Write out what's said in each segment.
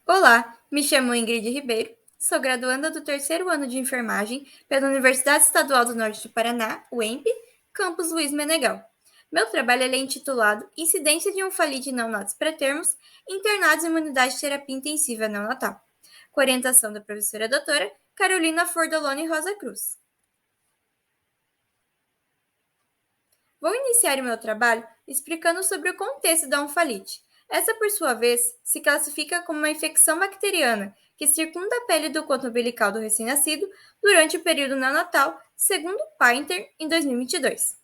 Olá, me chamo Ingrid Ribeiro, sou graduanda do terceiro ano de enfermagem pela Universidade Estadual do Norte do Paraná, UEMP, campus Luiz Menegal. Meu trabalho é intitulado Incidência de onfalite em neonatos pré-termos internados em uma unidade de terapia intensiva neonatal, com orientação da professora doutora Carolina Fordoloni Rosa Cruz. Vou iniciar o meu trabalho explicando sobre o contexto da onfalite. Essa, por sua vez, se classifica como uma infecção bacteriana que circunda a pele do coto umbilical do recém-nascido durante o período neonatal, segundo Painter, em 2022.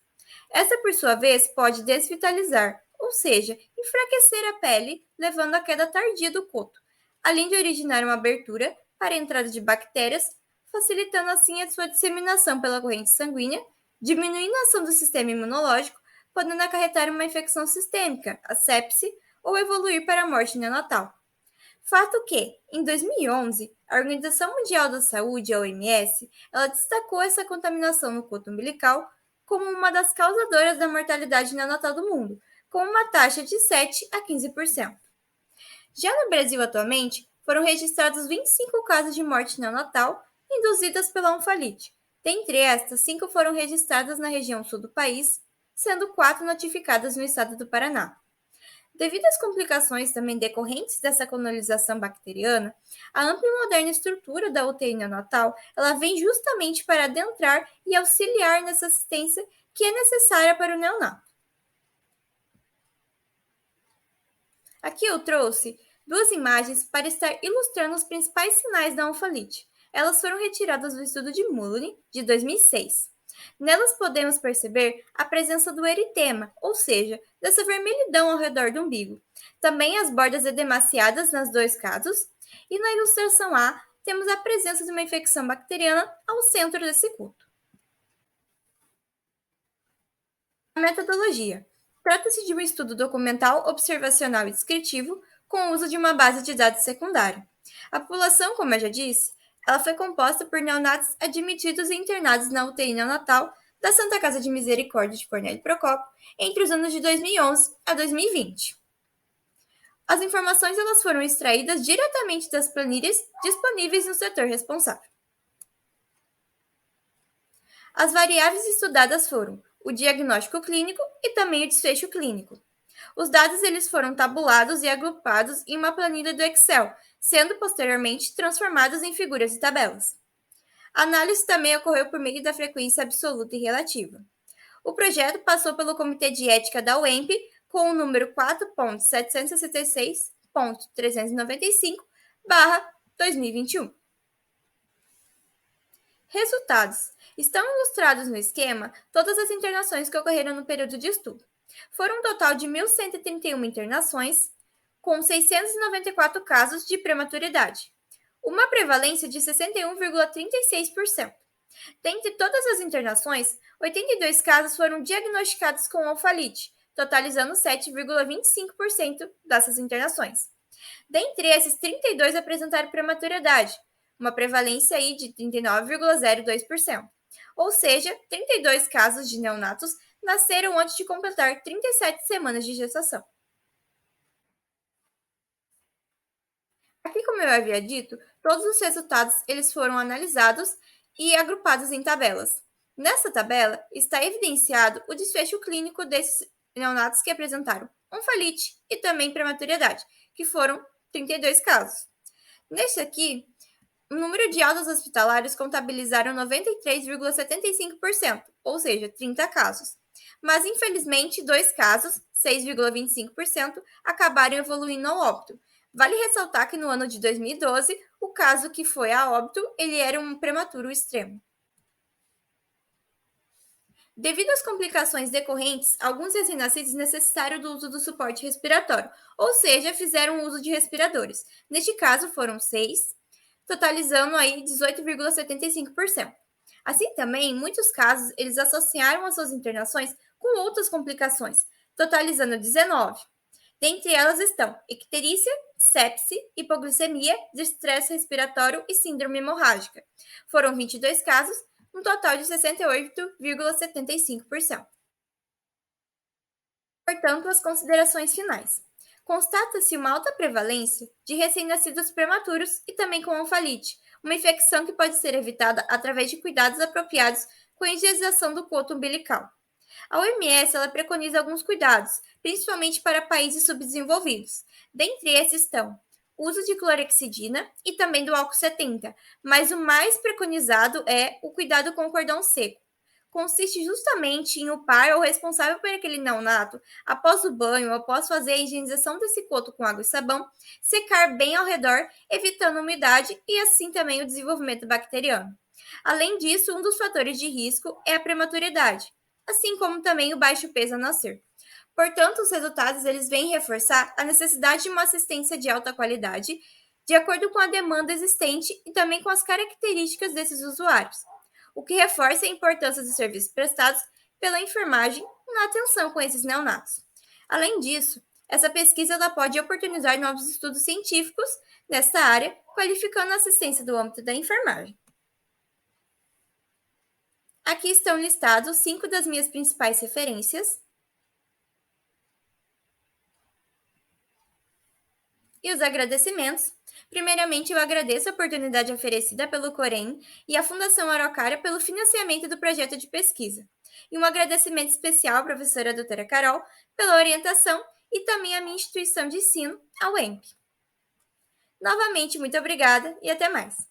Essa, por sua vez, pode desvitalizar, ou seja, enfraquecer a pele, levando à queda tardia do coto, além de originar uma abertura para a entrada de bactérias, facilitando assim a sua disseminação pela corrente sanguínea, diminuindo a ação do sistema imunológico, podendo acarretar uma infecção sistêmica, a sepse, ou evoluir para a morte neonatal. Fato que, em 2011, a Organização Mundial da Saúde, a OMS, ela destacou essa contaminação no coto umbilical como uma das causadoras da mortalidade neonatal do mundo, com uma taxa de 7 a 15%. Já no Brasil atualmente, foram registrados 25 casos de morte neonatal induzidas pela onfalite. Dentre estas, 5 foram registradas na região sul do país, sendo 4 notificadas no estado do Paraná. Devido às complicações também decorrentes dessa colonização bacteriana, a ampla e moderna estrutura da UTI neonatal ela vem justamente para adentrar e auxiliar nessa assistência que é necessária para o neonato. Aqui eu trouxe duas imagens para estar ilustrando os principais sinais da onfalite. Elas foram retiradas do estudo de Mullany, de 2006. Nelas podemos perceber a presença do eritema, ou seja, dessa vermelhidão ao redor do umbigo. Também as bordas edemaciadas nas dois casos. E na ilustração A, temos a presença de uma infecção bacteriana ao centro desse culto. A metodologia. Trata-se de um estudo documental, observacional e descritivo com o uso de uma base de dados secundária. A população, como eu já disse, ela foi composta por neonatos admitidos e internados na UTI neonatal da Santa Casa de Misericórdia de Cornélio Procópio entre os anos de 2011 a 2020. As informações elas foram extraídas diretamente das planilhas disponíveis no setor responsável. As variáveis estudadas foram o diagnóstico clínico e também o desfecho clínico. Os dados eles foram tabulados e agrupados em uma planilha do Excel, sendo posteriormente transformados em figuras e tabelas. A análise também ocorreu por meio da frequência absoluta e relativa. O projeto passou pelo Comitê de Ética da UEMP com o número 4.766.395/2021. Resultados. Estão ilustrados no esquema todas as internações que ocorreram no período de estudo. Foram um total de 1.131 internações, com 694 casos de prematuridade, uma prevalência de 61,36%. Dentre todas as internações, 82 casos foram diagnosticados com onfalite, totalizando 7,25% dessas internações. Dentre esses, 32 apresentaram prematuridade, uma prevalência aí de 39,02%. Ou seja, 32 casos de neonatos nasceram antes de completar 37 semanas de gestação. Aqui, como eu havia dito, todos os resultados eles foram analisados e agrupados em tabelas. Nessa tabela está evidenciado o desfecho clínico desses neonatos que apresentaram onfalite e também prematuridade, que foram 32 casos. Neste aqui, o número de altas hospitalares contabilizaram 93,75%, ou seja, 30 casos. Mas, infelizmente, 2 casos, 6,25%, acabaram evoluindo ao óbito. Vale ressaltar que no ano de 2012, o caso que foi a óbito, ele era um prematuro extremo. Devido às complicações decorrentes, alguns recém-nascidos necessitaram do uso do suporte respiratório, ou seja, fizeram uso de respiradores. Neste caso, foram 6, totalizando aí 18,75%. Assim também, em muitos casos, eles associaram as suas internações com outras complicações, totalizando 19. Dentre elas estão icterícia, sepse, hipoglicemia, distresse respiratório e síndrome hemorrágica. Foram 22 casos, um total de 68,75%. Portanto, as considerações finais. Constata-se uma alta prevalência de recém-nascidos prematuros e também com onfalite, uma infecção que pode ser evitada através de cuidados apropriados com a higienização do coto umbilical. A OMS ela preconiza alguns cuidados, principalmente para países subdesenvolvidos. Dentre esses estão o uso de clorexidina e também do álcool 70, mas o mais preconizado é o cuidado com o cordão seco. Consiste justamente em o pai ou responsável por aquele neonato, após o banho ou após fazer a higienização desse coto com água e sabão, secar bem ao redor, evitando umidade e assim também o desenvolvimento bacteriano. Além disso, um dos fatores de risco é a prematuridade, assim como também o baixo peso ao nascer. Portanto, os resultados eles vêm reforçar a necessidade de uma assistência de alta qualidade, de acordo com a demanda existente e também com as características desses usuários, o que reforça a importância dos serviços prestados pela enfermagem na atenção com esses neonatos. Além disso, essa pesquisa ela pode oportunizar novos estudos científicos nessa área, qualificando a assistência do âmbito da enfermagem. Aqui estão listados 5 das minhas principais referências e os agradecimentos. Primeiramente, eu agradeço a oportunidade oferecida pelo Corém e a Fundação Araucária pelo financiamento do projeto de pesquisa. E um agradecimento especial à professora doutora Carol pela orientação e também à minha instituição de ensino, a UEMP. Novamente, muito obrigada e até mais!